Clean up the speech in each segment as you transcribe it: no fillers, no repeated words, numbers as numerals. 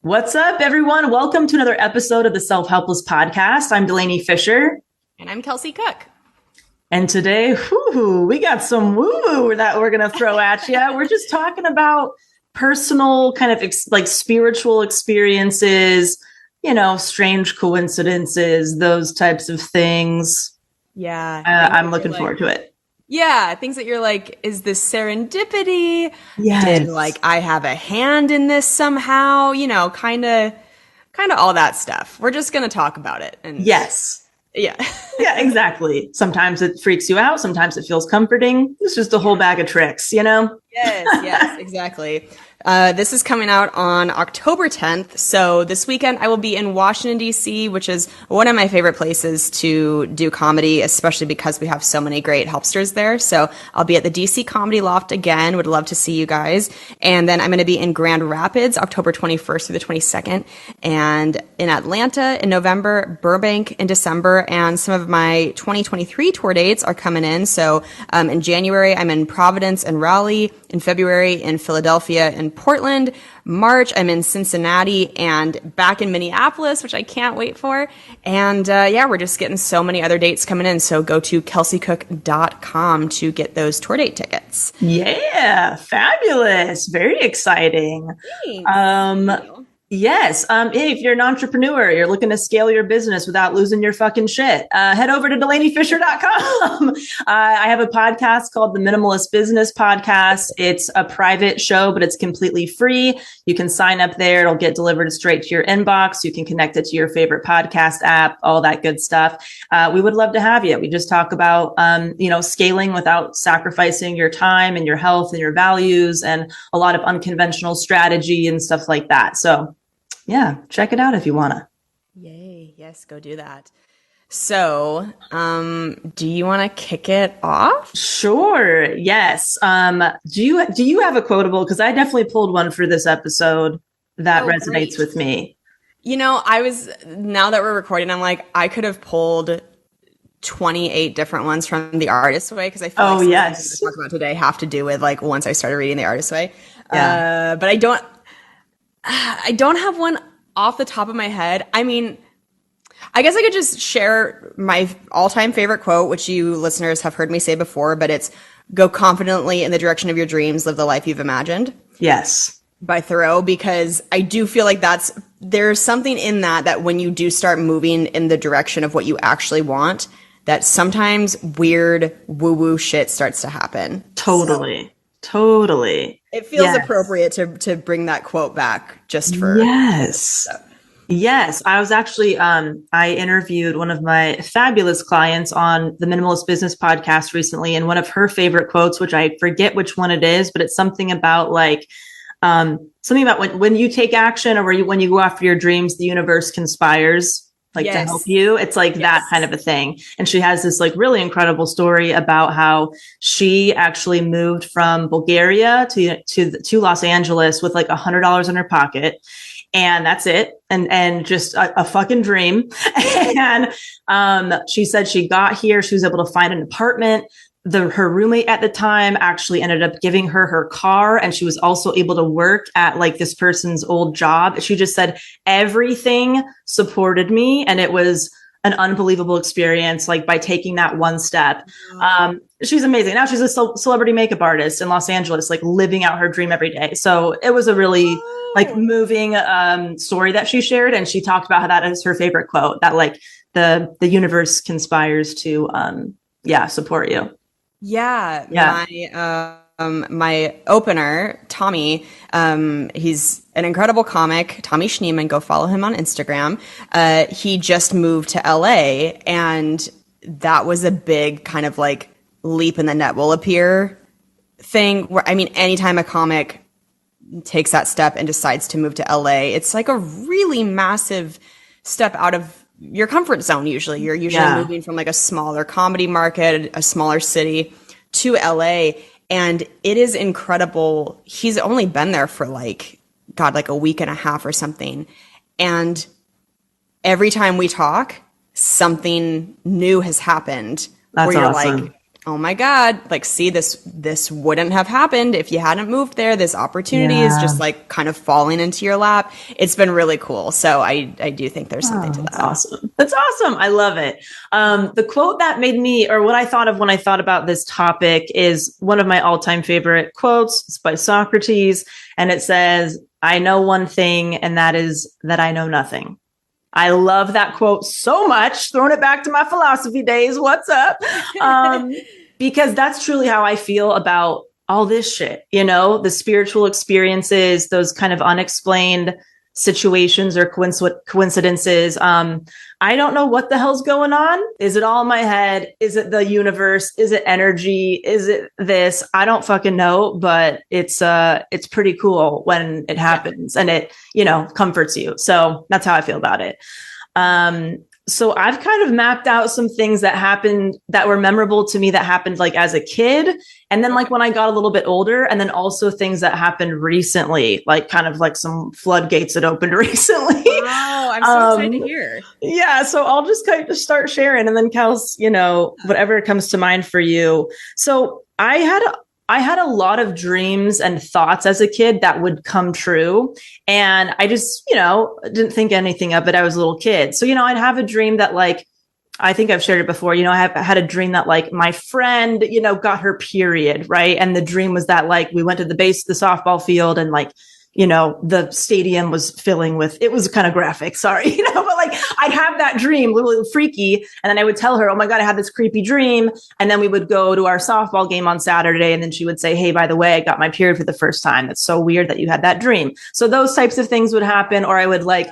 What's up, everyone? Welcome to another episode of the Self-Helpless podcast. I'm Delaney Fisher. And I'm Kelsey Cook. And today, we got some woo-woo that we're going to throw at you. We're just talking about personal kind of like spiritual experiences, strange coincidences, those types of things. Yeah. I'm looking forward to it. Yeah, things that you're like, is this serendipity? Yes. Did I have a hand in this somehow? Kind of all that stuff. We're just going to talk about it. And yes. Yeah. Yeah, exactly. Sometimes it freaks you out. Sometimes it feels comforting. It's just a whole bag of tricks, Yes, exactly. This is coming out on October 10th. So this weekend I will be in Washington, D.C., which is one of my favorite places to do comedy, especially because we have so many great helpsters there. So I'll be at the D.C. Comedy Loft again. Would love to see you guys. And then I'm going to be in Grand Rapids, October 21st through the 22nd, and in Atlanta in November, Burbank in December, and some of my 2023 tour dates are coming in. So in January, I'm in Providence and Raleigh. In February, in Philadelphia and Portland. March, I'm in Cincinnati and back in Minneapolis, which I can't wait for. And we're just getting so many other dates coming in. So go to kelseycook.com to get those tour date tickets. Yeah, fabulous. Very exciting. Thanks. Yes. If you're an entrepreneur, you're looking to scale your business without losing your fucking shit, head over to DelaneyFisher.com. I have a podcast called the Minimalist Business Podcast. It's a private show, but it's completely free. You can sign up there. It'll get delivered straight to your inbox. You can connect it to your favorite podcast app, all that good stuff. We would love to have you. We just talk about, scaling without sacrificing your time and your health and your values and a lot of unconventional strategy and stuff like that. So yeah, check it out if you want to. Yay. Yes, go do that. So, do you want to kick it off? Sure. Yes. Do you have a quotable? Because I definitely pulled one for this episode that resonates with me. Now that we're recording, I'm like, I could have pulled 28 different ones from The Artist's Way, because I feel like yes, talk about today have to do with once I started reading The Artist's Way. Yeah. But I don't have one off the top of my head. I mean, I guess I could just share my all-time favorite quote, which you listeners have heard me say before, but it's "Go confidently in the direction of your dreams, live the life you've imagined." Yes. By Thoreau, because I do feel like there's something in that when you do start moving in the direction of what you actually want, that sometimes weird woo-woo shit starts to happen. Totally. Totally. It feels appropriate to bring that quote back just for yes. Yes. I was actually I interviewed one of my fabulous clients on the Minimalist Business Podcast recently, and one of her favorite quotes, which I forget which one it is, but it's something about when you take action, or when you go after your dreams, the universe conspires to help you. It's that kind of a thing. And she has this really incredible story about how she actually moved from Bulgaria to Los Angeles with $100 in her pocket. And that's it. And just a fucking dream. And she said she got here. She was able to find an apartment. Her roommate at the time actually ended up giving her car, and she was also able to work at this person's old job. She just said everything supported me, and it was an unbelievable experience. By taking that one step, she's amazing. Now she's a celebrity makeup artist in Los Angeles, living out her dream every day. So it was a really moving story that she shared, and she talked about how that is her favorite quote, that the universe conspires to support you. Yeah. My opener, Tommy, he's an incredible comic, Tommy Schneeman. Go follow him on Instagram. He just moved to LA, and that was a big kind of leap in the net will appear thing, where, anytime a comic takes that step and decides to move to LA, it's a really massive step out of your comfort zone. Usually you're moving from a smaller comedy market, a smaller city, to LA. And it is incredible. He's only been there for a week and a half or something. And every time we talk, something new has happened. That's where you're awesome. oh my God, like, see, this wouldn't have happened if you hadn't moved there. This opportunity is Yeah. just like kind of falling into your lap. It's been really cool. So I do think there's something to That's that. awesome. That's awesome. I love it. The quote that made me, or what I thought of when I thought about this topic, is one of my all-time favorite quotes. It's by Socrates, and it says, "I know one thing, and that is that I know nothing." I love that quote so much. Throwing it back to my philosophy days. What's up? Because that's truly how I feel about all this shit, you know, the spiritual experiences, those kind of unexplained situations or coincidences. I don't know what the hell's going on. Is it all in my head? Is it the universe? Is it energy? Is it this? I don't fucking know, but it's pretty cool when it happens and it, you know, comforts you. So that's how I feel about it. So I've kind of mapped out some things that happened that were memorable to me that happened like as a kid. And then like when I got a little bit older, and then also things that happened recently, like kind of like some floodgates that opened recently. Wow, I'm so excited to hear. Yeah. So I'll just kind of start sharing, and then Kels, you know, whatever comes to mind for you. So I had a lot of dreams and thoughts as a kid that would come true. And I just, you know, didn't think anything of it. I was a little kid. So, you know, I'd have a dream that like, I think I've shared it before, you know, I had a dream that like my friend, you know, got her period, right? And the dream was that like we went to the base of the softball field and like, you know, the stadium was filling with, it was kind of graphic, sorry, you know, but like I'd have that dream, a little freaky. And then I would tell her, oh my God, I had this creepy dream. And then we would go to our softball game on Saturday. And then she would say, hey, by the way, I got my period for the first time. That's so weird that you had that dream. So those types of things would happen. Or I would like,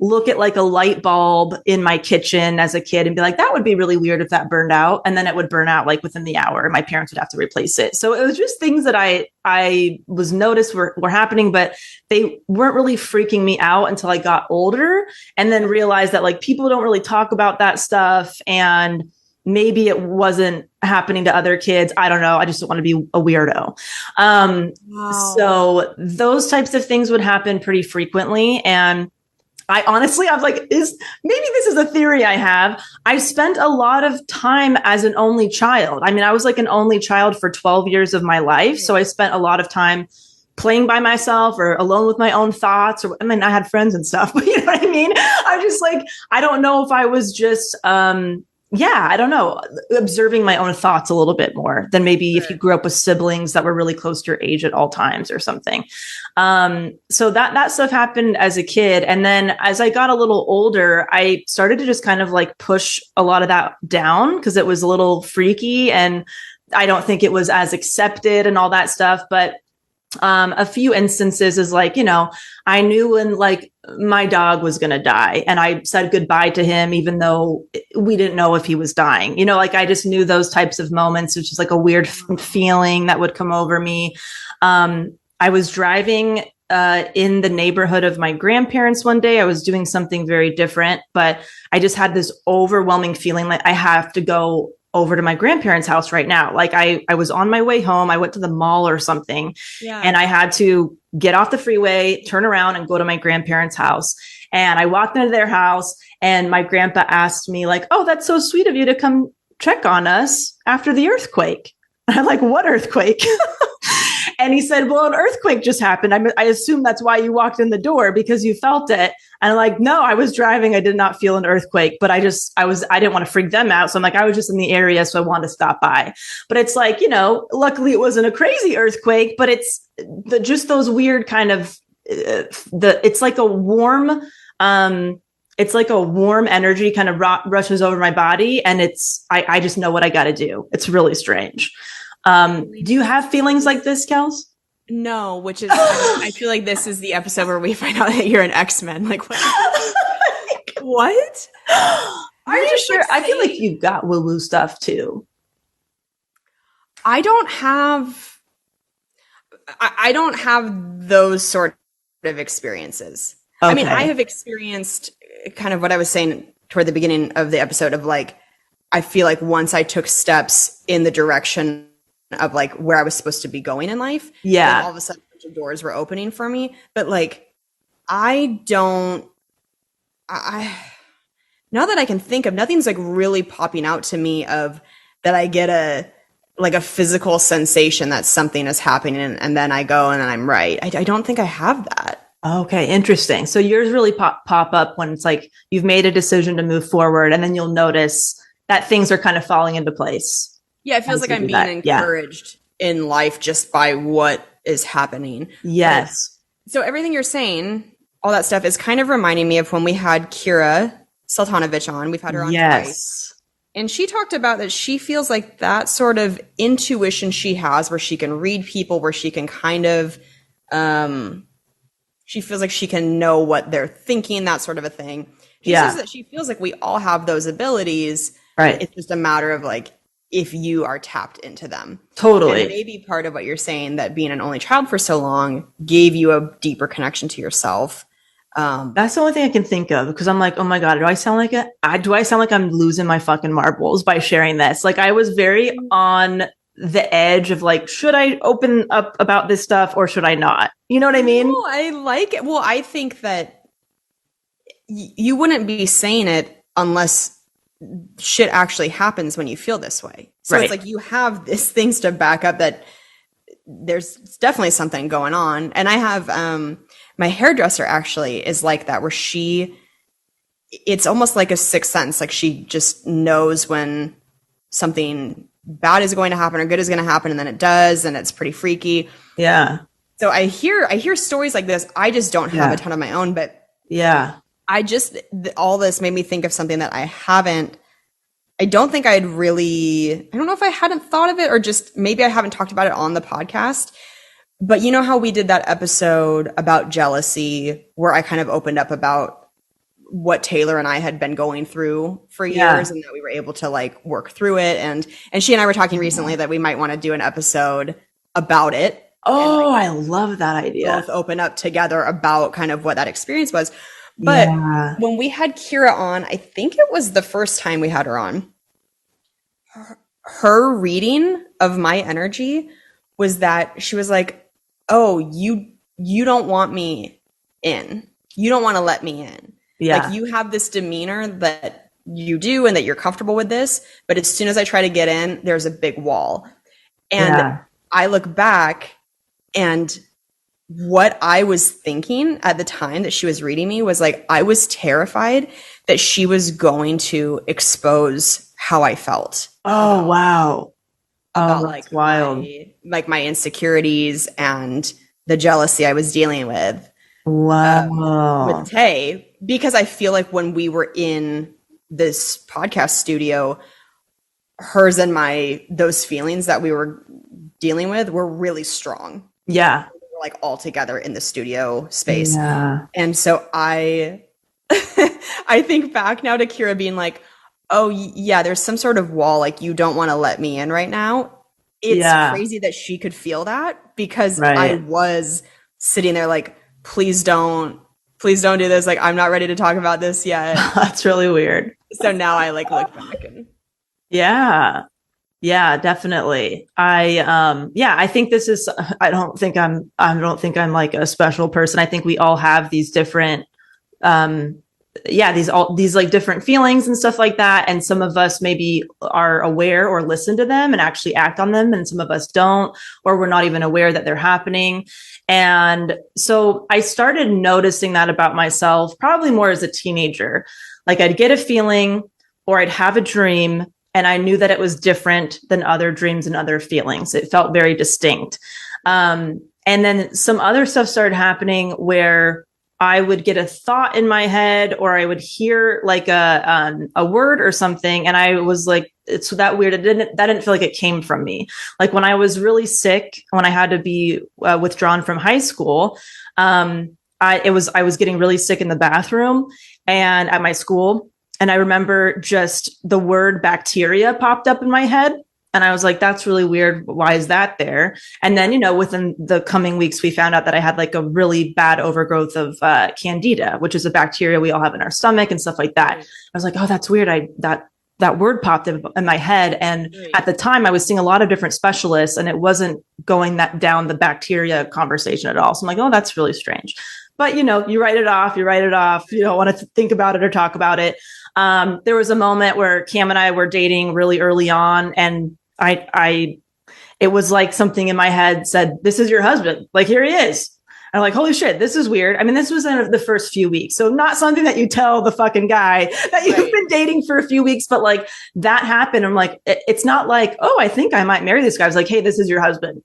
look at like a light bulb in my kitchen as a kid and be like, that would be really weird if that burned out. And then it would burn out like within the hour. My parents would have to replace it. So it was just things that I was noticed were happening, but they weren't really freaking me out until I got older and then realized that like people don't really talk about that stuff. And maybe it wasn't happening to other kids. I don't know. I just don't want to be a weirdo. Wow. So those types of things would happen pretty frequently. And I honestly, I was like, maybe this is a theory I have. I spent a lot of time as an only child. I mean, I was like an only child for 12 years of my life. So I spent a lot of time playing by myself or alone with my own thoughts. Or I mean, I had friends and stuff, but you know what I mean? I'm just like, I don't know if I was just, I don't know, observing my own thoughts a little bit more than maybe if you grew up with siblings that were really close to your age at all times or something. So that stuff happened as a kid. And then as I got a little older, I started to just kind of like push a lot of that down because it was a little freaky and I don't think it was as accepted and all that stuff. But a few instances is like, you know, I knew when like my dog was going to die and I said goodbye to him, even though we didn't know if he was dying, you know, like I just knew those types of moments, which is like a weird feeling that would come over me. I was driving in the neighborhood of my grandparents one day. I was doing something very different, but I just had this overwhelming feeling like I have to go over to my grandparents' house right now. Like I was on my way home. I went to the mall or something and I had to get off the freeway, turn around and go to my grandparents' house. And I walked into their house and my grandpa asked me like, oh, that's so sweet of you to come check on us after the earthquake. And I'm like, what earthquake? And he said, well, an earthquake just happened. I assume that's why you walked in the door because you felt it. And I'm like, no, I was driving. I did not feel an earthquake, but I didn't want to freak them out. So I'm like, I was just in the area. So I wanted to stop by, but it's like, you know, luckily it wasn't a crazy earthquake, but it's just those weird kind of, it's like a warm, energy kind of rushes over my body. And I just know what I got to do. It's really strange. Do you have feelings like this, Kels? No, which is, I feel like this is the episode where we find out that you're an X-Men. Like, what? What? Are you sure? I feel like you've got woo-woo stuff too. I don't have those sort of experiences. Okay. I mean, I have experienced kind of what I was saying toward the beginning of the episode of like, I feel like once I took steps in the direction of like where I was supposed to be going in life. Yeah. All of a sudden doors were opening for me. But like, now that I can think of, nothing's like really popping out to me of that I get a like a physical sensation that something is happening, and then I go and then I'm right. I don't think I have that. Okay, interesting. So yours really pop up when it's like you've made a decision to move forward, and then you'll notice that things are kind of falling into place. Yeah, it feels like I'm being encouraged in life just by what is happening. Yes. So everything you're saying, all that stuff is kind of reminding me of when we had Kira Sultanovich on. We've had her on twice. And she talked about that she feels like that sort of intuition she has where she can read people, where she can kind of, she feels like she can know what they're thinking, that sort of a thing. She says that she feels like we all have those abilities. Right. It's just a matter of like, if you are tapped into them. Totally. And maybe part of what you're saying, that being an only child for so long gave you a deeper connection to yourself. That's the only thing I can think of, because I'm like, oh my God, do I sound like I'm losing my fucking marbles by sharing this? Like, I was very on the edge of like, should I open up about this stuff or should I not? You know what I mean? No, I like it. Well, I think that you wouldn't be saying it unless shit actually happens when you feel this way. So It's like you have these things to back up that there's definitely something going on. And I have my hairdresser actually is like that, where it's almost like a sixth sense. Like she just knows when something bad is going to happen or good is going to happen, and then it does, and it's pretty freaky. Yeah. So I hear stories like this. I just don't have a ton of my own, but all this made me think of something that I don't think I don't know if I hadn't thought of it, or just maybe I haven't talked about it on the podcast. But you know how we did that episode about jealousy, where I kind of opened up about what Taylor and I had been going through for years, and that we were able to like work through it. And she and I were talking recently that we might want to do an episode about it. Oh, I love that idea. Both open up together about kind of what that experience was. But when we had Kira on, I think it was the first time we had her on, her reading of my energy was that she was like, oh, you don't want me in. You don't want to let me in. Yeah. Like, you have this demeanor that you do and that you're comfortable with this, but as soon as I try to get in, there's a big wall. And I look back, and what I was thinking at the time that she was reading me was like, I was terrified that she was going to expose how I felt. Oh, wow. About like wild. My insecurities and the jealousy I was dealing with. Wow. With Tay, because I feel like when we were in this podcast studio, hers and those feelings that we were dealing with were really strong. Yeah. Like all together in the studio space. Yeah. And so I think back now to Kira being like, oh yeah, there's some sort of wall, like you don't want to let me in right now. It's crazy that she could feel that, because I was sitting there like, please don't do this. Like, I'm not ready to talk about this yet. That's really weird. So now I like look back and yeah, definitely. I think this is, I don't think I'm like a special person. I think we all have these different, these like different feelings and stuff like that. And some of us maybe are aware or listen to them and actually act on them. And some of us don't, or we're not even aware that they're happening. And so I started noticing that about myself, probably more as a teenager. Like, I'd get a feeling or I'd have a dream, and I knew that it was different than other dreams and other feelings. It felt very distinct. And then some other stuff started happening where I would get a thought in my head, or I would hear like a word or something. And I was like, it's that weird. That didn't feel like it came from me. Like, when I was really sick, when I had to be withdrawn from high school, I was getting really sick in the bathroom and at my school. And I remember just the word bacteria popped up in my head. And I was like, that's really weird. Why is that there? And then, within the coming weeks, we found out that I had like a really bad overgrowth of candida, which is a bacteria we all have in our stomach and stuff like that. I was like, oh, that's weird. That word popped in my head. And at the time I was seeing a lot of different specialists, and it wasn't going down the bacteria conversation at all. So I'm like, oh, that's really strange. But, you write it off. You don't want to think about it or talk about it. There was a moment where Cam and I were dating really early on, and I it was like something in my head said, this is your husband. Like, here he is. I'm like, holy shit, this is weird. I mean, this was in the first few weeks. So not something that you tell the fucking guy that you've been dating for a few weeks, but like that happened. I'm like, it's not like, oh, I think I might marry this guy. I was like, hey, this is your husband.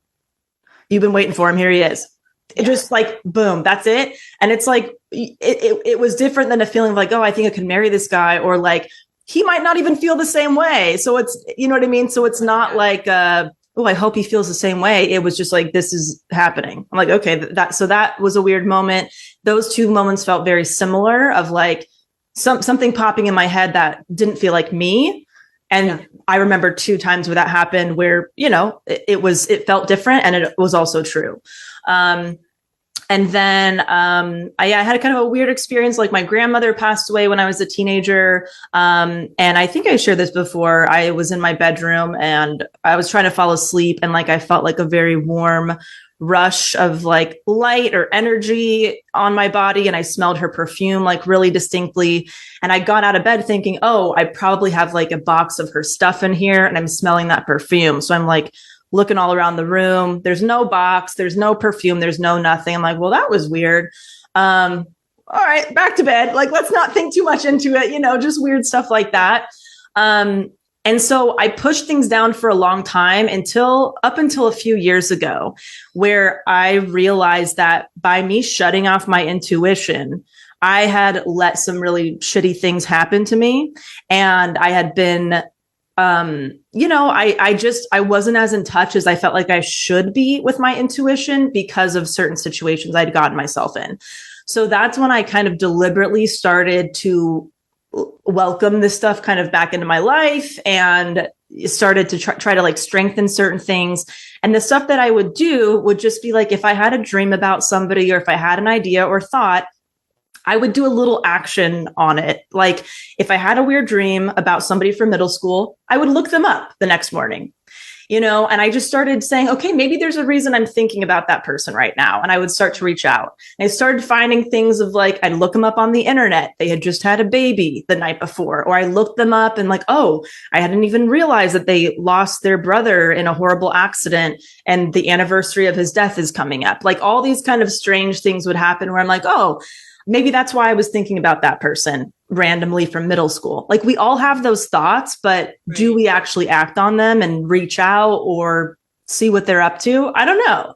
You've been waiting for him. Here he is. It just like, boom, that's it. And it's like, it was different than a feeling of like, oh, I think I could marry this guy, or like, he might not even feel the same way. So it's, you know what I mean? So it's not like, oh, I hope he feels the same way. It was just like, this is happening. I'm like, okay, so that was a weird moment. Those two moments felt very similar, of like something popping in my head that didn't feel like me. And I remember 2 times where that happened, where, you know, it felt different, and it was also true. And then I had kind of a weird experience. Like, my grandmother passed away when I was a teenager. And I think I shared this before. I was in my bedroom and I was trying to fall asleep, and like I felt like a very warm rush of like light or energy on my body, and I smelled her perfume like really distinctly. And I got out of bed thinking, oh, I probably have like a box of her stuff in here, and I'm smelling that perfume. So I'm like looking all around the room. There's no box, there's no perfume, there's no nothing. I'm like, well, that was weird. All right, back to bed. Like, let's not think too much into it, you know, just weird stuff like that. And so I pushed things down for a long time up until a few years ago, where I realized that by me shutting off my intuition, I had let some really shitty things happen to me. And I had been, you know, I wasn't as in touch as I felt like I should be with my intuition because of certain situations I'd gotten myself in. So that's when I kind of deliberately started to welcome this stuff kind of back into my life, and started to try to like strengthen certain things. And the stuff that I would do would just be like, if I had a dream about somebody, or if I had an idea or thought, I would do a little action on it. Like, if I had a weird dream about somebody from middle school, I would look them up the next morning, you know, and I just started saying, okay, maybe there's a reason I'm thinking about that person right now. And I would start to reach out. And I started finding things of like, I'd look them up on the internet. They had just had a baby the night before, or I looked them up and like, oh, I hadn't even realized that they lost their brother in a horrible accident, and the anniversary of his death is coming up. Like, all these kind of strange things would happen where I'm like, oh, maybe that's why I was thinking about that person randomly from middle school. Like, we all have those thoughts, but do we actually act on them and reach out or see what they're up to? I don't know.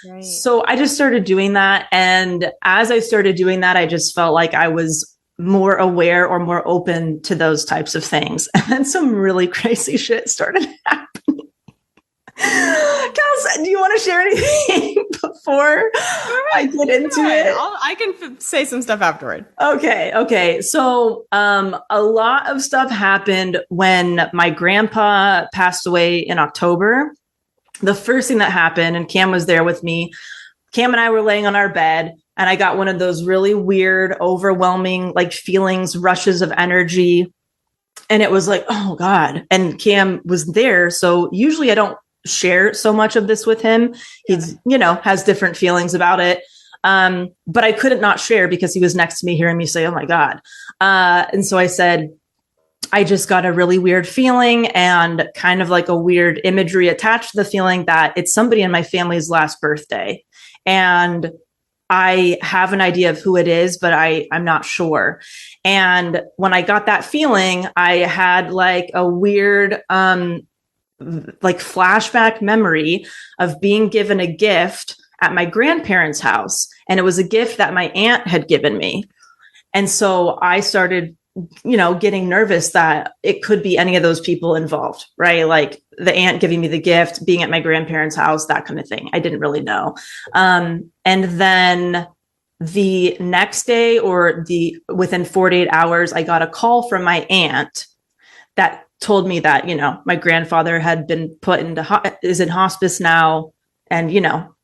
Right. So I just started doing that. And as I started doing that, I just felt like I was more aware or more open to those types of things. And then some really crazy shit started happening. Kels, do you want to share anything before I get into it? I can say some stuff afterward. Okay. So a lot of stuff happened when my grandpa passed away in October. The first thing that happened, and Cam was there with me, Cam and I were laying on our bed, and I got one of those really weird, overwhelming like feelings, rushes of energy. And it was like, oh God. And Cam was there. So usually I don't share so much of this with him. He's, you know, has different feelings about it. But I couldn't not share because he was next to me hearing me say, oh my God. And so I said, I just got a really weird feeling, and kind of like a weird imagery attached to the feeling that it's somebody in my family's last birthday. And I have an idea of who it is, but I'm not sure. And when I got that feeling, I had like a weird, like flashback memory of being given a gift at my grandparents' house. And it was a gift that my aunt had given me. And so I started, you know, getting nervous that it could be any of those people involved, right? Like the aunt giving me the gift, being at my grandparents' house, that kind of thing. I didn't really know. And then the next day, or within 48 hours, I got a call from my aunt that told me that, you know, my grandfather had been put is in hospice now, and, you know,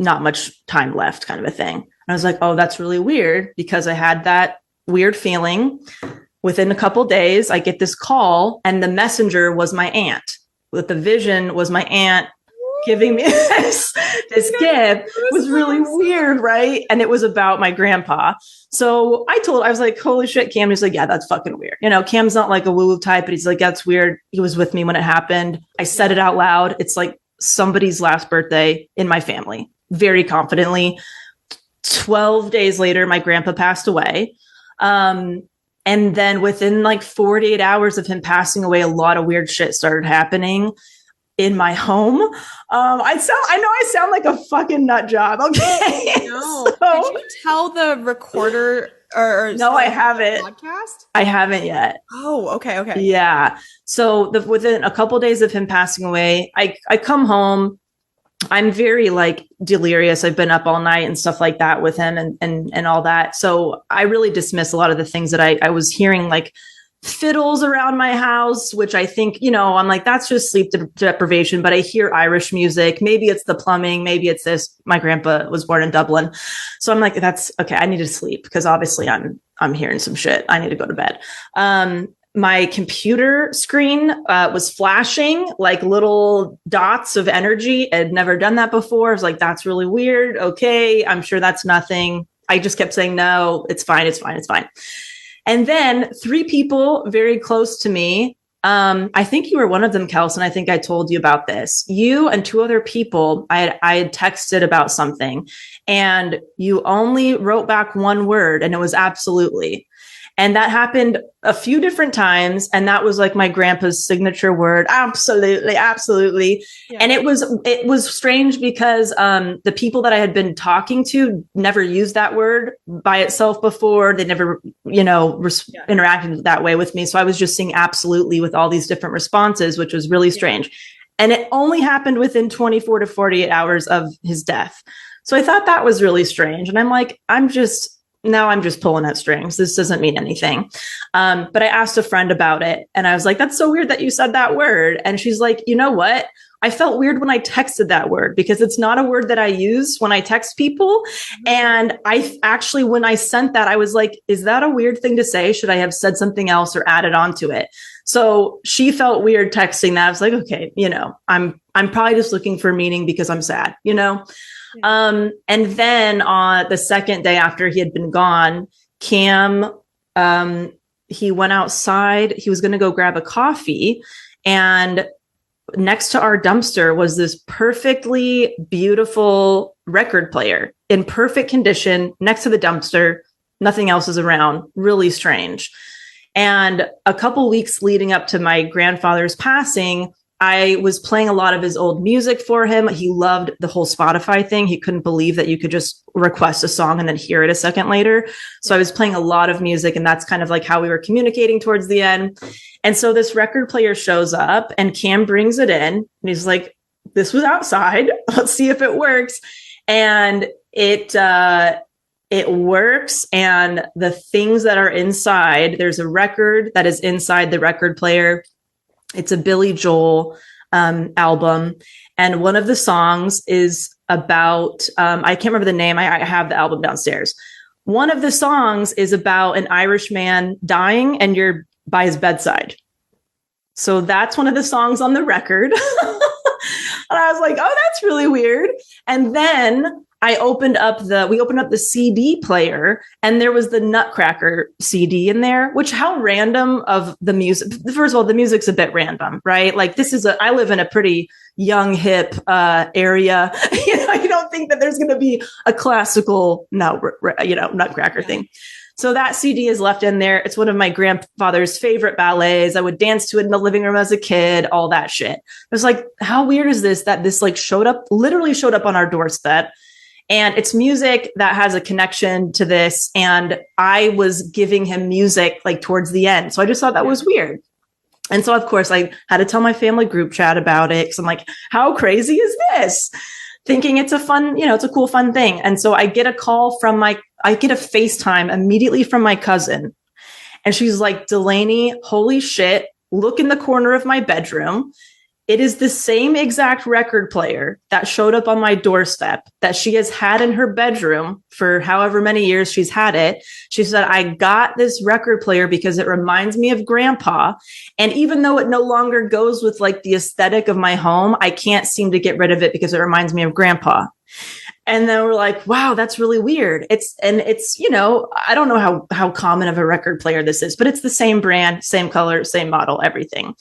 not much time left, kind of a thing. And I was like, oh, that's really weird, because I had that weird feeling. Within a couple days, I get this call, and the messenger was my aunt. With the vision was my aunt giving me this gift. It was really weird, right? And it was about my grandpa. So I was like, holy shit, Cam. He's like, yeah, that's fucking weird. You know, Cam's not like a woo-woo type, but he's like, that's weird. He was with me when it happened. I said it out loud. It's like, somebody's last birthday in my family, very confidently. 12 days later, my grandpa passed away. And then within like 48 hours of him passing away, a lot of weird shit started happening in my home. I know I sound like a fucking nut job. Okay. No. So, did you tell the recorder or no, I haven't. Podcast? I haven't yet. Oh, okay. Yeah. So within a couple of days of him passing away, I come home. I'm very like delirious. I've been up all night and stuff like that with him and all that. So I really dismiss a lot of the things that I was hearing, like fiddles around my house, which I think, I'm like, that's just sleep deprivation. But I hear Irish music. Maybe it's the plumbing. Maybe it's this. My grandpa was born in Dublin. So I'm like, that's okay. I need to sleep because obviously I'm hearing some shit. I need to go to bed. My computer screen was flashing like little dots of energy. I'd never done that before. I was like, that's really weird. Okay, I'm sure that's nothing. I just kept saying, no, it's fine. And then 3 people very close to me, I think you were one of them, Kelson. I think I told you about this. You and 2 other people, I had texted about something, and you only wrote back one word, and it was absolutely. And that happened a few different times. And that was like my grandpa's signature word. Absolutely. Yeah. And it was strange because the people that I had been talking to never used that word by itself before. They never, interacted that way with me. So I was just seeing absolutely with all these different responses, which was really strange. And it only happened within 24 to 48 hours of his death. So I thought that was really strange. And I'm like, I'm just pulling at strings. This doesn't mean anything. But I asked a friend about it and I was like, that's so weird that you said that word. And she's like, you know what? I felt weird when I texted that word because it's not a word that I use when I text people. And I actually, when I sent that, I was like, is that a weird thing to say? Should I have said something else or added on to it? So she felt weird texting that. I was like, okay, I'm probably just looking for meaning because I'm sad, And then on the second day after he had been gone, Cam, he went outside. He was going to go grab a coffee, and next to our dumpster was this perfectly beautiful record player in perfect condition next to the dumpster. Nothing else is around. Really strange. And a couple weeks leading up to my grandfather's passing, I was playing a lot of his old music for him. He loved the whole Spotify thing. He couldn't believe that you could just request a song and then hear it a second later. So I was playing a lot of music, and that's kind of like how we were communicating towards the end. And so this record player shows up and Cam brings it in and he's like, this was outside. Let's see if it works. And it works. And the things that are inside, there's a record that is inside the record player. It's a Billy Joel album. And one of the songs is about, I can't remember the name. I have the album downstairs. One of the songs is about an Irish man dying and you're by his bedside. So that's one of the songs on the record. And I was like, oh, that's really weird. And then we opened up the CD player, and there was the Nutcracker CD in there, which how random of the music. First of all, the music's a bit random, right? Like I live in a pretty young, hip area. You don't think that there's going to be a classical, Nutcracker thing. So that CD is left in there. It's one of my grandfather's favorite ballets. I would dance to it in the living room as a kid, all that shit. It was like, how weird is this that this like literally showed up on our doorstep? And it's music that has a connection to this. And I was giving him music like towards the end. So I just thought that was weird. And so, of course, I had to tell my family group chat about it. Cause I'm like, how crazy is this? Thinking it's a fun, it's a cool, fun thing. And so I get a call I get a FaceTime immediately from my cousin. And she's like, Delaney, holy shit, look in the corner of my bedroom. It is the same exact record player that showed up on my doorstep that she has had in her bedroom for however many years she's had it. She said, I got this record player because it reminds me of Grandpa. And even though it no longer goes with like the aesthetic of my home, I can't seem to get rid of it because it reminds me of Grandpa. And then we're like, wow, that's really weird. It's, I don't know how common of a record player this is, but it's the same brand, same color, same model, everything.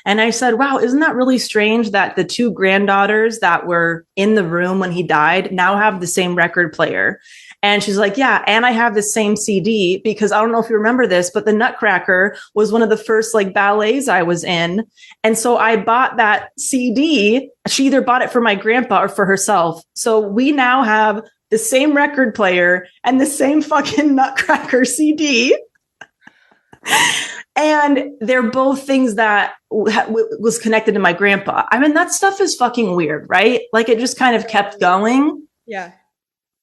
And I said, wow, isn't that really strange that the two granddaughters that were in the room when he died now have the same record player? And she's like, yeah, and I have the same CD because I don't know if you remember this, but the Nutcracker was one of the first like ballets I was in. And so I bought that CD. She either bought it for my grandpa or for herself. So we now have the same record player and the same fucking Nutcracker CD. And they're both things that was connected to my grandpa. I mean, that stuff is fucking weird, right? Like it just kind of kept going. Yeah.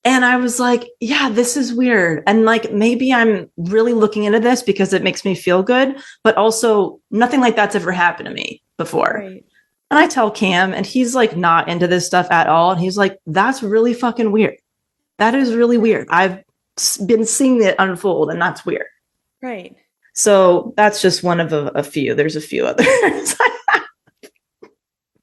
And I was like, yeah, this is weird. And like, maybe I'm really looking into this because it makes me feel good, but also nothing like that's ever happened to me before. Right. And I tell Cam and he's like not into this stuff at all. And he's like, that's really fucking weird. That is really weird. I've been seeing it unfold and that's weird. Right. So that's just one of a few. There's a few others.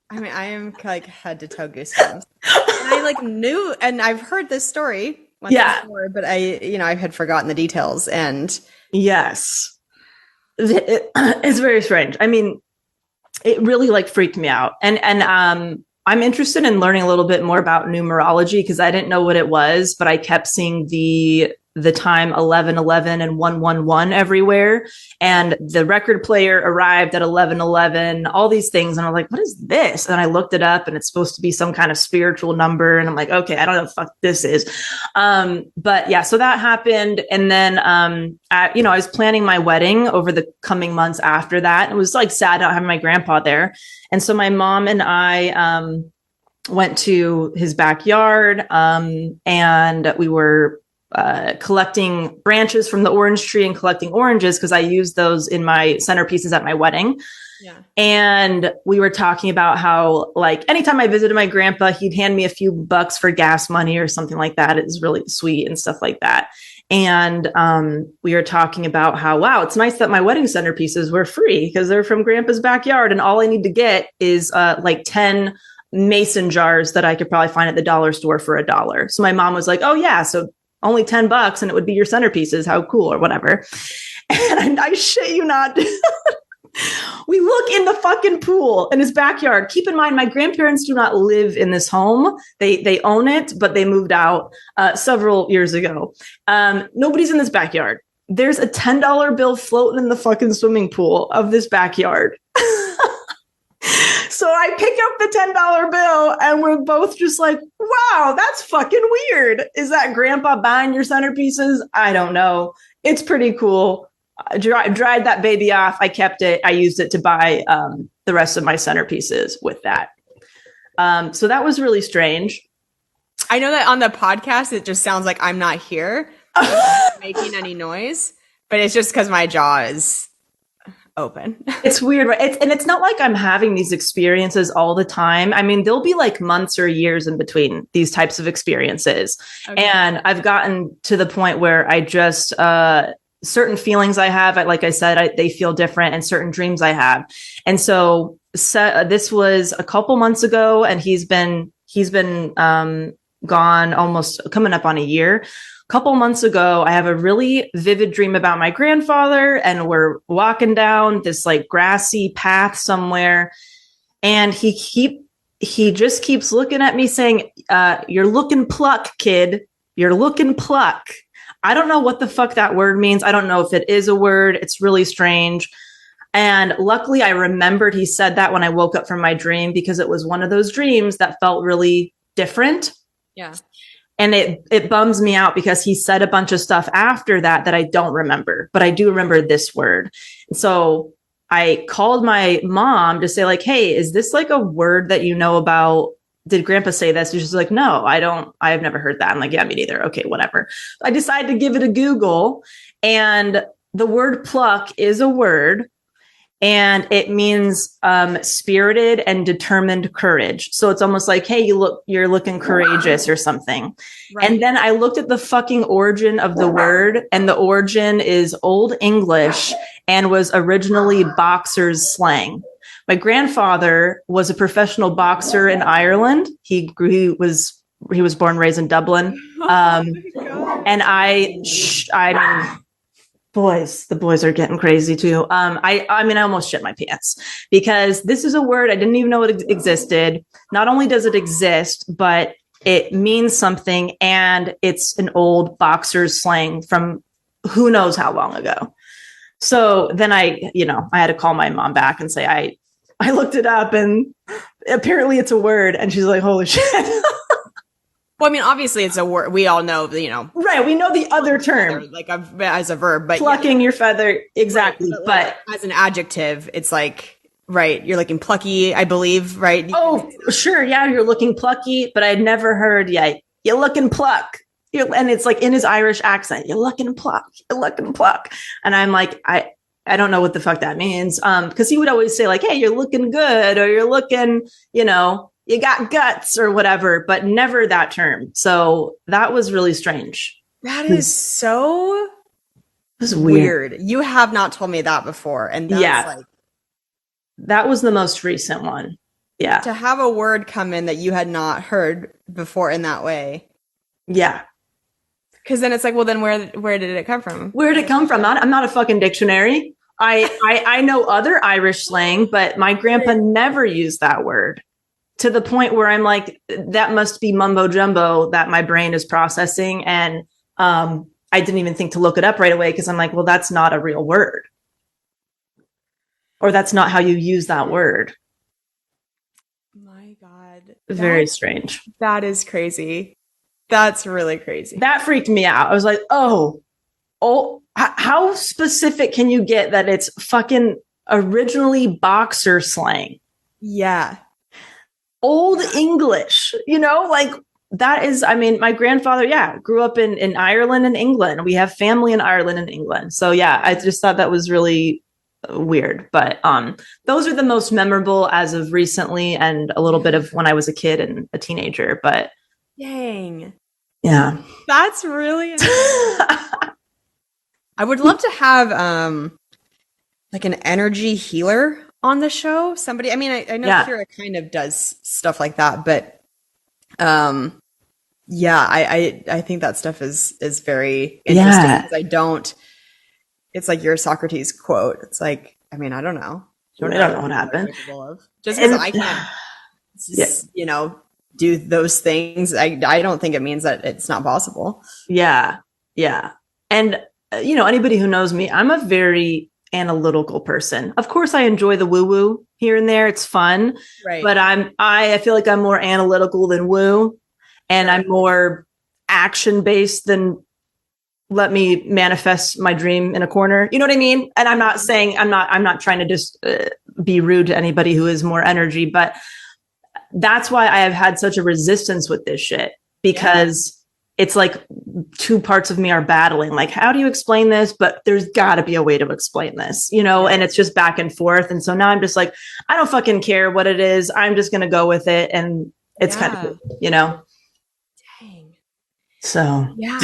I mean, I am like head to toe goosebumps. And I like knew, and I've heard this story once before, but I had forgotten the details. And yes, it's very strange. I mean, it really like freaked me out. And I'm interested in learning a little bit more about numerology because I didn't know what it was, but I kept seeing the time 1111 and 111 everywhere. And the record player arrived at 1111, all these things. And I'm like, what is this? And I looked it up and it's supposed to be some kind of spiritual number. And I'm like, okay, I don't know what the fuck this is. But yeah, so that happened. And then, I was planning my wedding over the coming months after that. It was like sad not having my grandpa there. And so my mom and I, went to his backyard, and we were collecting branches from the orange tree and collecting oranges because I used those in my centerpieces at my wedding. Yeah. And we were talking about how like anytime I visited my grandpa, he'd hand me a few bucks for gas money or something like that. It was really sweet and stuff like that. And we were talking about how, wow, it's nice that my wedding centerpieces were free because they're from grandpa's backyard. And all I need to get is like 10 mason jars that I could probably find at the dollar store for $1. So my mom was like, oh yeah, so only $10 and it would be your centerpieces. How cool or whatever. And I shit you not. We look in the fucking pool in his backyard. Keep in mind, my grandparents do not live in this home. They own it, but they moved out several years ago. Nobody's in this backyard. There's a $10 bill floating in the fucking swimming pool of this backyard. So I pick up the $10 bill and we're both just like, wow, that's fucking weird. Is that grandpa buying your centerpieces? I don't know. It's pretty cool. I dried that baby off. I kept it. I used it to buy the rest of my centerpieces with that. So that was really strange. I know that on the podcast, it just sounds like I'm not here making any noise, but it's just because my jaw is open. It's weird, right? It's not like I'm having these experiences all the time. I mean, there'll be like months or years in between these types of experiences. Okay. And I've gotten to the point where I just, certain feelings I have, like I said, they feel different, and certain dreams I have. And so this was a couple months ago, and he's been gone almost coming up on a year. Couple months ago, I have a really vivid dream about my grandfather, and we're walking down this like grassy path somewhere, and he just keeps looking at me saying, "You're looking pluck, kid. You're looking pluck." I don't know what the fuck that word means. I don't know if it is a word. It's really strange. And luckily, I remembered he said that when I woke up from my dream, because it was one of those dreams that felt really different. Yeah. And it bums me out because he said a bunch of stuff after that I don't remember, but I do remember this word. And so I called my mom to say like, hey, is this like a word that you know about? Did grandpa say this? And she's like, no, I've never heard that. I'm like, yeah, me neither. Okay, whatever. I decided to give it a Google, and the word pluck is a word. And it means spirited and determined courage. So it's almost like, hey, you're looking courageous or something. Right. And then I looked at the fucking origin of the word, and the origin is Old English and was originally boxer's slang. My grandfather was a professional boxer in Ireland. He was born and raised in Dublin. And I mean, The boys are getting crazy too. I mean, I almost shit my pants because this is a word I didn't even know it existed. Not only does it exist, but it means something, and it's an old boxer's slang from who knows how long ago. So then I had to call my mom back and say, I looked it up and apparently it's a word. And she's like, holy shit. Well, I mean, obviously it's a word. We all know, Right. We know the other term. Like as a verb, but plucking your feather. Exactly. Right, but as an adjective, it's like, right. You're looking plucky, I believe, right? Oh, sure. Yeah. You're looking plucky, but I'd never heard yet. You're looking pluck. And it's like in his Irish accent, you're looking pluck. You're looking pluck. And I'm like, I don't know what the fuck that means. Cause he would always say like, hey, you're looking good, or you're looking, you got guts or whatever, but never that term. So that was really strange. That is so weird. You have not told me that before. And that's that was the most recent one. Yeah. To have a word come in that you had not heard before in that way. Yeah. Cause then it's like, well, then where did it come from? Where did it come from? I'm not a fucking dictionary. I know other Irish slang, but my grandpa never used that word. To the point where I'm like, that must be mumbo jumbo that my brain is processing. And I didn't even think to look it up right away because I'm like, well, that's not a real word. Or that's not how you use that word. My God. Very strange. That is crazy. That's really crazy. That freaked me out. I was like, oh, how specific can you get that it's fucking originally boxer slang? Yeah. Old English, like that is, I mean, my grandfather, grew up in Ireland and England. We have family in Ireland and England. So yeah, I just thought that was really weird. But those are the most memorable as of recently, and a little bit of when I was a kid and a teenager. But dang. Yeah. That's really I would love to have like an energy healer on the show. Somebody, I mean, I know Kira kind of does stuff like that, but I think that stuff is very interesting because it's like your Socrates quote. It's like, I mean, I don't know. I don't know what happened. Just because I can't, do those things, I don't think it means that it's not possible. Yeah. Yeah. And, anybody who knows me, I'm a very analytical person. Of course, I enjoy the woo-woo here and there. It's fun. Right. But I feel like I'm more analytical than woo. And I'm more action-based than let me manifest my dream in a corner. You know what I mean? And I'm not saying, I'm not trying to just be rude to anybody who is more energy, but that's why I have had such a resistance with this shit, because it's like two parts of me are battling. Like, how do you explain this? But there's got to be a way to explain this, and it's just back and forth. And so now I'm just like, I don't fucking care what it is. I'm just going to go with it. And it's kind of, Dang. So, yeah.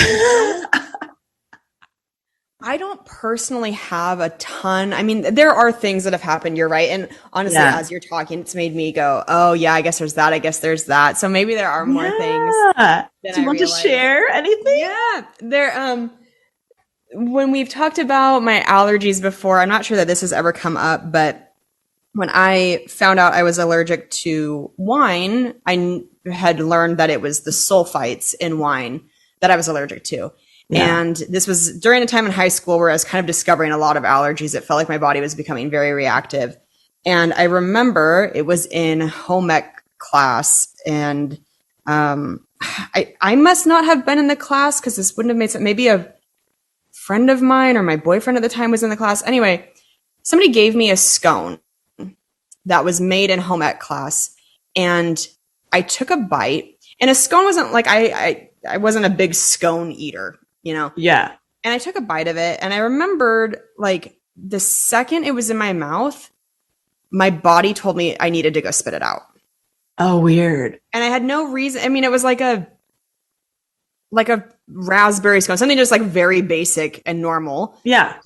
I don't personally have a ton. I mean, there are things that have happened. You're right. And honestly, as you're talking, it's made me go, oh yeah, I guess there's that. I guess there's that. So maybe there are more things. Do you want to share anything? Yeah. There, when we've talked about my allergies before, I'm not sure that this has ever come up, but when I found out I was allergic to wine, I had learned that it was the sulfites in wine that I was allergic to. Yeah. And this was during a time in high school where I was kind of discovering a lot of allergies. It felt like my body was becoming very reactive. And I remember it was in home ec class, and I must not have been in the class because this wouldn't have made sense. Maybe a friend of mine or my boyfriend at the time was in the class. Anyway, somebody gave me a scone that was made in home ec class, and I took a bite. And a scone wasn't like I wasn't a big scone eater. Yeah. And I took a bite of it, and I remembered like the second it was in my mouth, my body told me I needed to go spit it out. Oh, weird. And I had no reason. I mean, it was like a raspberry scone, something just like very basic and normal. Yeah.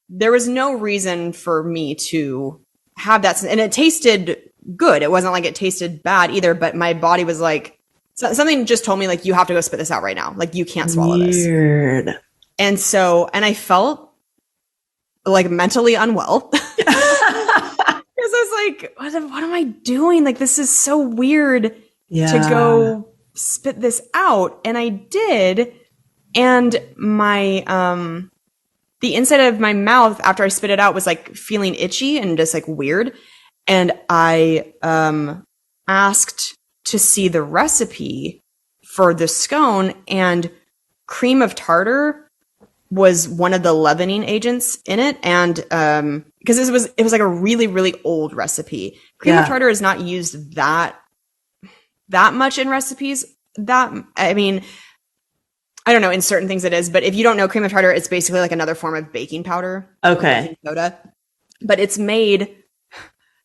There was no reason for me to have that. And it tasted good. It wasn't like it tasted bad either, but my body was like, something just told me like, you have to go spit this out right now. Like you can't swallow this. Weird. And I felt like mentally unwell. Because I was like, what am I doing? Like, this is so weird to go spit this out. And I did. And my, the inside of my mouth after I spit it out was like feeling itchy and just like weird. And I, asked to see the recipe for the scone, and cream of tartar was one of the leavening agents in it. And, because it was like a really, really old recipe. Cream of tartar is not used that much in recipes. I mean, I don't know, in certain things it is, but if you don't know, cream of tartar, it's basically like another form of baking powder. Okay. Baking soda. But it's made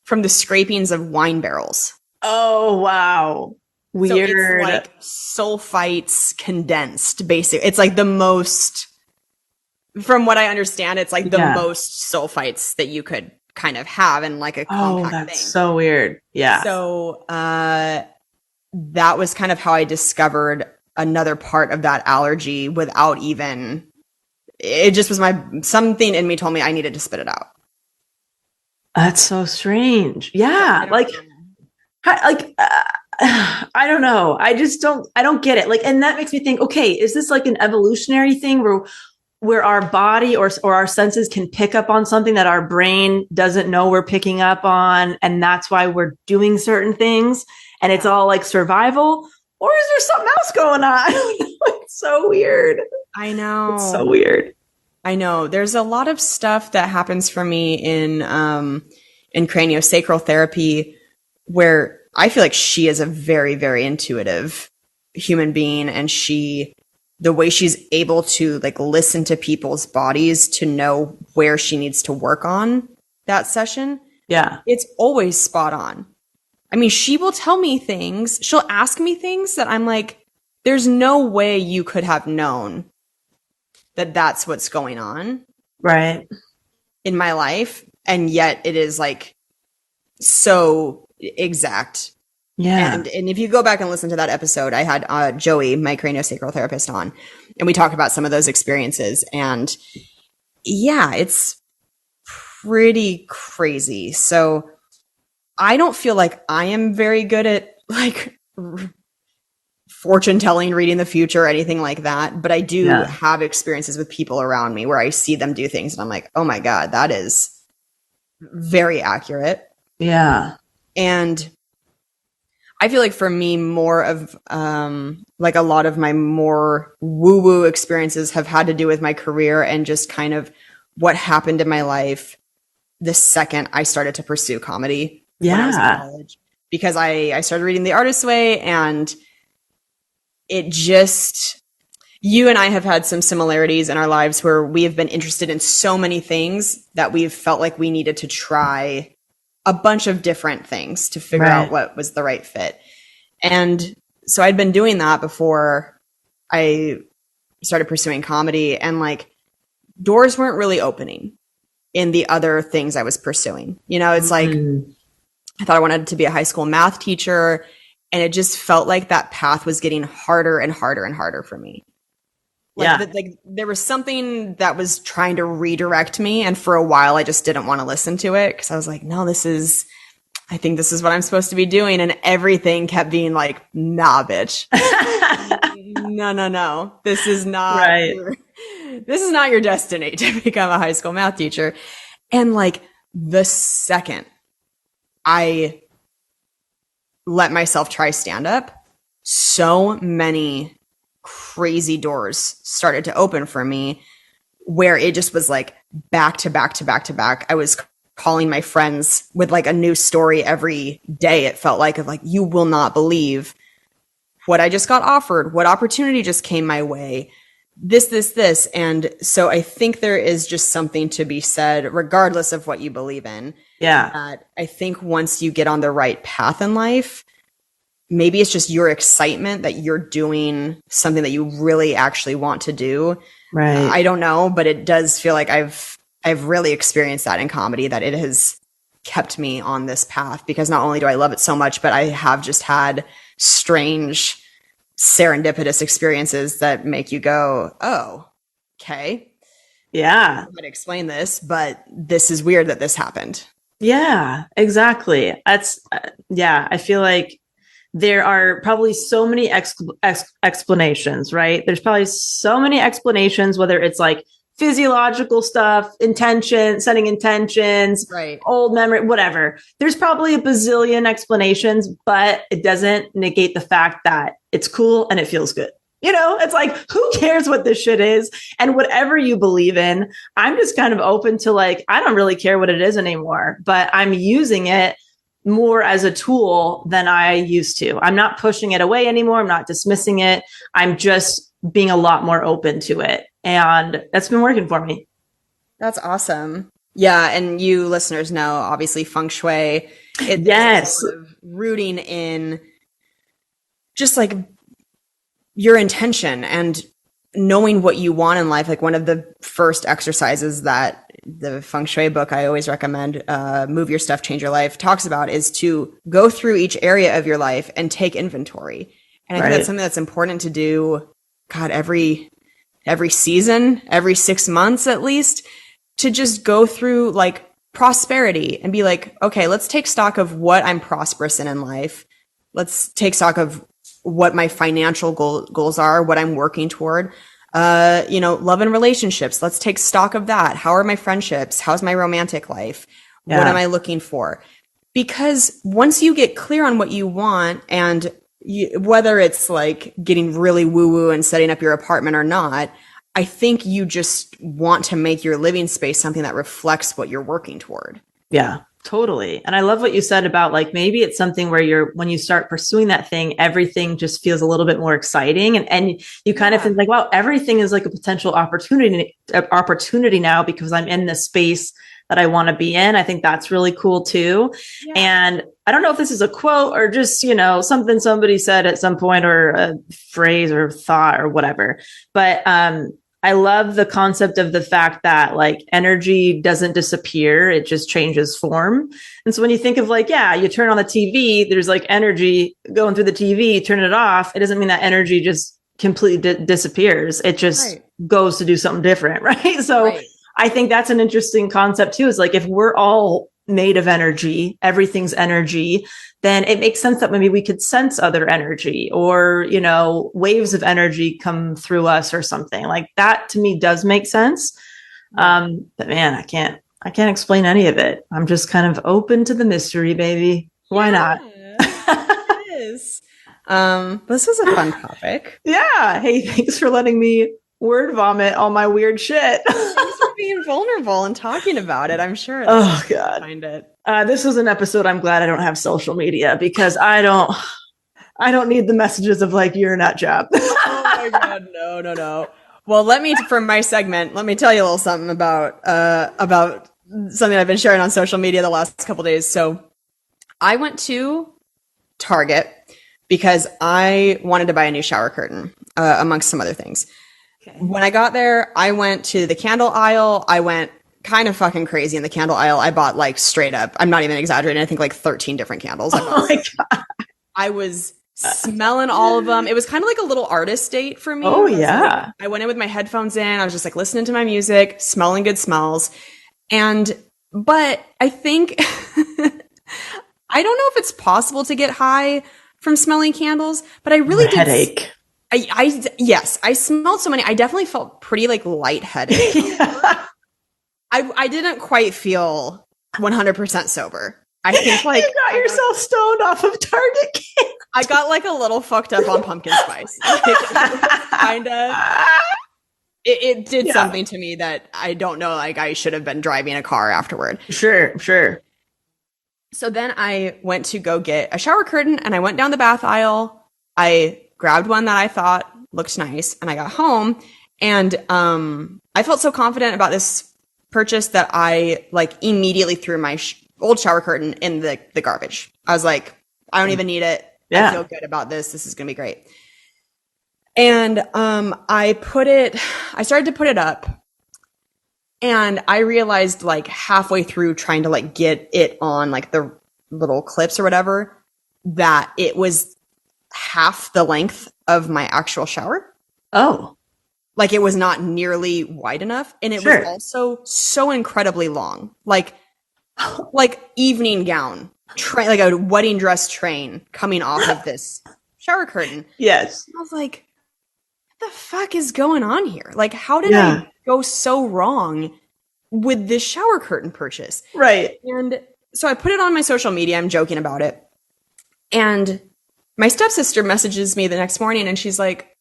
from the scrapings of wine barrels. Oh, wow. Weird. So it's like sulfites condensed, basically. It's like the most, from what I understand, it's like the most sulfites that you could kind of have in like a compact thing. Oh, that's so weird. Yeah. So that was kind of how I discovered another part of that allergy without even, it just was something in me told me I needed to spit it out. That's so strange. Yeah. I don't know. I don't get it. Like, and that makes me think, okay, is this like an evolutionary thing where our body or our senses can pick up on something that our brain doesn't know we're picking up on, and that's why we're doing certain things, and it's all like survival? Or is there something else going on? It's so weird. I know. It's so weird. I know. There's a lot of stuff that happens for me in craniosacral therapy where I feel like she is a very, very intuitive human being, and the way she's able to like listen to people's bodies to know where she needs to work on that session. Yeah. It's always spot on. I mean, she will tell me things. She'll ask me things that I'm like, there's no way you could have known that that's what's going on. Right. In my life. And yet it is like so exact. Yeah. And if you go back and listen to that episode, I had Joey, my craniosacral therapist, on, and we talked about some of those experiences. And yeah, it's pretty crazy. So I don't feel like I am very good at like fortune telling, reading the future, or anything like that. But I do have experiences with people around me where I see them do things and I'm like, oh my God, that is very accurate. Yeah. And I feel like for me, more of like a lot of my more woo-woo experiences have had to do with my career and just kind of what happened in my life the second I started to pursue comedy. When I was in college, because I started reading The Artist's Way, and it just, you and I have had some similarities in our lives where we have been interested in so many things that we've felt like we needed to try a bunch of different things to figure out what was the right fit. And so I'd been doing that before I started pursuing comedy, and like doors weren't really opening in the other things I was pursuing. You know, it's like, I thought I wanted to be a high school math teacher, and it just felt like that path was getting harder and harder and harder for me. Like there was something that was trying to redirect me, and for a while I just didn't want to listen to it because I was like, no, I think this is what I'm supposed to be doing, and everything kept being like, nah, bitch. No. This is not this is not your destiny to become a high school math teacher. And like the second I let myself try stand up, so many crazy doors started to open for me where it just was like back to back to back to back. I was calling my friends with like a new story every day. It felt like, of like, you will not believe what I just got offered, what opportunity just came my way, this. And so I think there is just something to be said, regardless of what you believe in. Yeah. That I think once you get on the right path in life, maybe it's just your excitement that you're doing something that you really actually want to do. Right. I don't know, but it does feel like I've really experienced that in comedy, that it has kept me on this path, because not only do I love it so much, but I have just had strange serendipitous experiences that make you go, oh, okay, Yeah. I'm going to explain this, but this is weird that this happened. Yeah, exactly. Yeah, I feel like there are probably so many explanations, right? There's probably so many explanations, whether it's like physiological stuff, intention, setting intentions, Right. old memory, whatever. There's probably a bazillion explanations, but it doesn't negate the fact that it's cool and it feels good. It's like, who cares what this shit is? And whatever you believe in, I'm just kind of open to like, I don't really care what it is anymore, but I'm using it more as a tool than I used to. I'm not pushing it away anymore. I'm not dismissing it. I'm just being a lot more open to it. And that's been working for me. That's awesome. Yeah. And you listeners know, obviously, feng shui. Yes. Sort of rooting in just like your intention and knowing what you want in life. Like one of the first exercises that the feng shui book I always recommend, Move Your Stuff, Change Your Life, talks about is to go through each area of your life and take inventory. And I think that's something that's important to do, God, every season, every 6 months at least, to just go through like prosperity and be like, okay, let's take stock of what I'm prosperous in life. Let's take stock of what my financial goals are, what I'm working toward. Love and relationships. Let's take stock of that. How are my friendships? How's my romantic life? Yeah. What am I looking for? Because once you get clear on what you want, and whether it's like getting really woo-woo and setting up your apartment or not, I think you just want to make your living space something that reflects what you're working toward. Yeah, totally. And I love what you said about like, maybe it's something where when you start pursuing that thing, everything just feels a little bit more exciting. And you kind of think like, wow, everything is like a potential opportunity now because I'm in the space that I want to be in. I think that's really cool too. Yeah. And I don't know if this is a quote or just, something somebody said at some point, or a phrase or thought or whatever. But, I love the concept of the fact that like energy doesn't disappear. It just changes form. And so when you think of like, yeah, you turn on the TV, there's like energy going through the TV, turn it off. It doesn't mean that energy just completely disappears. It just goes to do something different. Right. So I think that's an interesting concept too, is like, if we're all made of energy, everything's energy, then it makes sense that maybe we could sense other energy or, waves of energy come through us or something like that. To me does make sense. But man, I can't explain any of it. I'm just kind of open to the mystery, baby. Why not? It is. This was a fun topic. Yeah. Hey, thanks for letting me word vomit all my weird shit. Thanks for being vulnerable and talking about it. I'm sure. Oh God. Find it. This was an episode. I'm glad I don't have social media because I don't need the messages of like, you're a nut job. Oh my God. No. Well, from my segment, let me tell you a little something about something I've been sharing on social media the last couple of days. So I went to Target because I wanted to buy a new shower curtain, amongst some other things. Okay. When I got there, I went to the candle aisle. I went kind of fucking crazy in the candle aisle. I bought like straight up, I'm not even exaggerating, I think like 13 different candles. Oh my God. I was smelling all of them. It was kind of like a little artist date for me. Oh yeah. I went in with my headphones in. I was just like listening to my music, smelling good smells. But I think, I don't know if it's possible to get high from smelling candles, but I really did. Headache. Yes, I smelled so many. I definitely felt pretty like lightheaded. Yeah. I didn't quite feel 100% sober. I think like you got yourself stoned off of Target candy. I got like a little fucked up on pumpkin spice. Kind of. It did something to me that I don't know. Like I should have been driving a car afterward. Sure. So then I went to go get a shower curtain, and I went down the bath aisle. I grabbed one that I thought looked nice, and I got home, and I felt so confident about this purchase that I like immediately threw my old shower curtain in the garbage. I was like, I don't even need it. Yeah. I feel good about this. This is going to be great. And I started to put it up, and I realized like halfway through trying to like get it on like the little clips or whatever, that it was half the length of my actual shower. Oh. Like it was not nearly wide enough. And it was also so incredibly long. Like evening gown, like a wedding dress train coming off of this shower curtain. Yes. I was like, what the fuck is going on here? Like, how did I go so wrong with this shower curtain purchase? Right. And so I put it on my social media. I'm joking about it. And my stepsister messages me the next morning and she's like,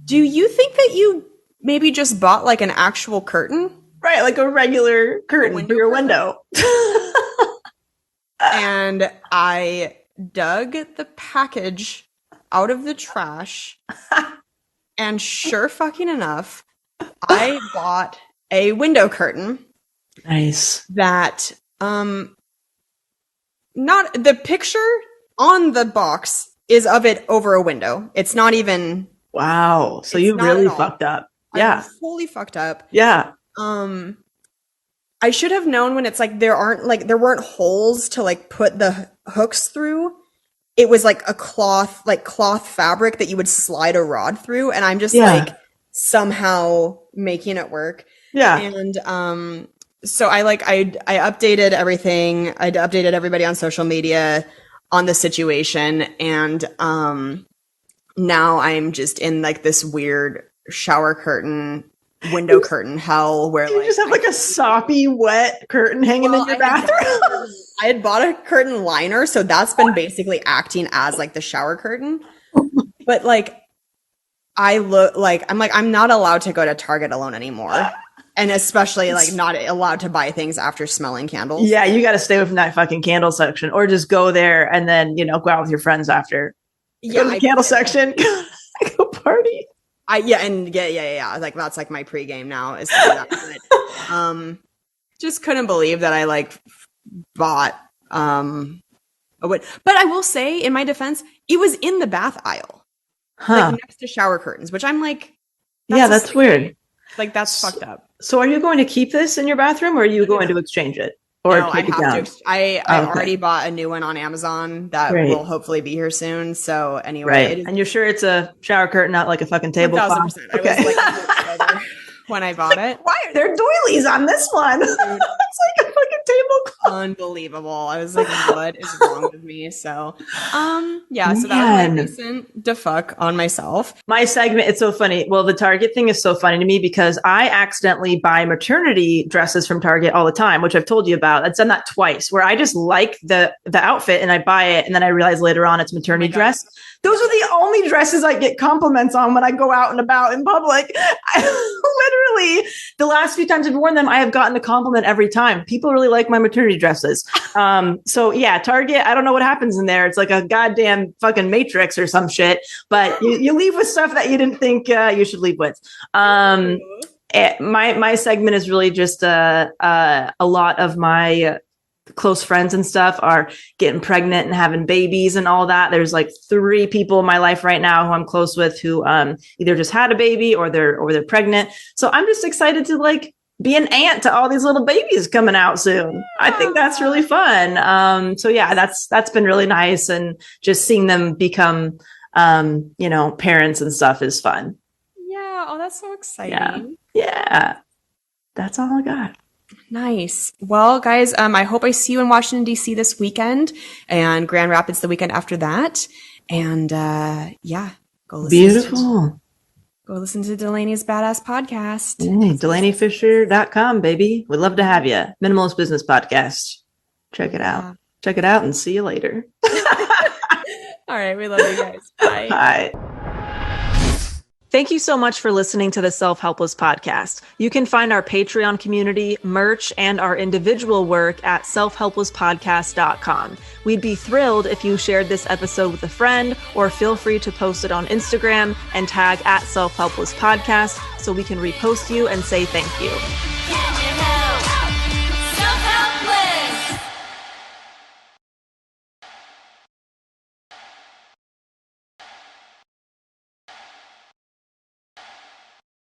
do you think that you maybe just bought like an actual curtain? Right, like a regular curtain for your window. And I dug the package out of the trash. And sure fucking enough, I bought a window curtain. Nice. That, not the picture on the box is of it over a window. It's not even. Wow. So you really fucked up. Yeah. I fully fucked up. Yeah. I should have known when it's like there weren't holes to like put the hooks through. It was like a cloth fabric that you would slide a rod through, and I'm just like somehow making it work. Yeah. And so I updated everything. I updated everybody on social media on the situation, and now I'm just in like this weird shower curtain, window curtain hell where you like just have like a soppy, wet curtain hanging in your bathroom. I had bought a curtain liner, so that's been basically acting as like the shower curtain. But like I'm not allowed to go to Target alone anymore. And especially like not allowed to buy things after smelling candles. Yeah, you got to stay away from that fucking candle section, or just go there and then, go out with your friends after. Go to the candle section, go party. Yeah. Like that's like my pregame now is that. But, just couldn't believe that I like bought a wood. But I will say, in my defense, it was in the bath aisle, like next to shower curtains, which I'm like, that's weird. Like that's fucked up. So are you going to keep this in your bathroom, or are you going to exchange it? Or no, I have to. I already bought a new one on Amazon that will hopefully be here soon. So anyway, and you're sure it's a shower curtain, not like a fucking tablecloth? 1,000%. Okay. I was like when I bought it. Why are there doilies on this one? It's like a fucking tablecloth. Unbelievable. I was like, what is wrong with me? So, so that was my recent defuck on myself. My segment, it's so funny. Well, the Target thing is so funny to me because I accidentally buy maternity dresses from Target all the time, which I've told you about. I've done that twice, where I just like the outfit and I buy it, and then I realize later on it's maternity dress. Those are the only dresses I get compliments on when I go out and about in public. Literally, the last few times I've worn them, I have gotten a compliment every time. People really like my maternity dresses. So yeah, Target, I don't know what happens in there. It's like a goddamn fucking Matrix or some shit, but you leave with stuff that you didn't think you should leave with. My segment is really just a lot of my close friends and stuff are getting pregnant and having babies and all that. There's like 3 people in my life right now who I'm close with who either just had a baby or they're pregnant. So I'm just excited to like be an aunt to all these little babies coming out soon. I think that's really fun. So yeah, that's been really nice, and just seeing them become parents and stuff is fun. Yeah. Oh, that's so exciting. Yeah. That's all I got. Nice. Well, guys, I hope I see you in Washington, D.C. this weekend, and Grand Rapids the weekend after that. And go listen. Beautiful. Go listen to Delaney's Badass Podcast. Hey, DelaneyFisher.com, baby. We'd love to have you. Minimalist Business Podcast. Check it out. Yeah. Check it out and see you later. All right. We love you guys. Bye. Bye. Thank you so much for listening to the Self-Helpless podcast. You can find our Patreon community, merch, and our individual work at selfhelplesspodcast.com. We'd be thrilled if you shared this episode with a friend, or feel free to post it on Instagram and tag at Self-Helpless Podcast so we can repost you and say thank you.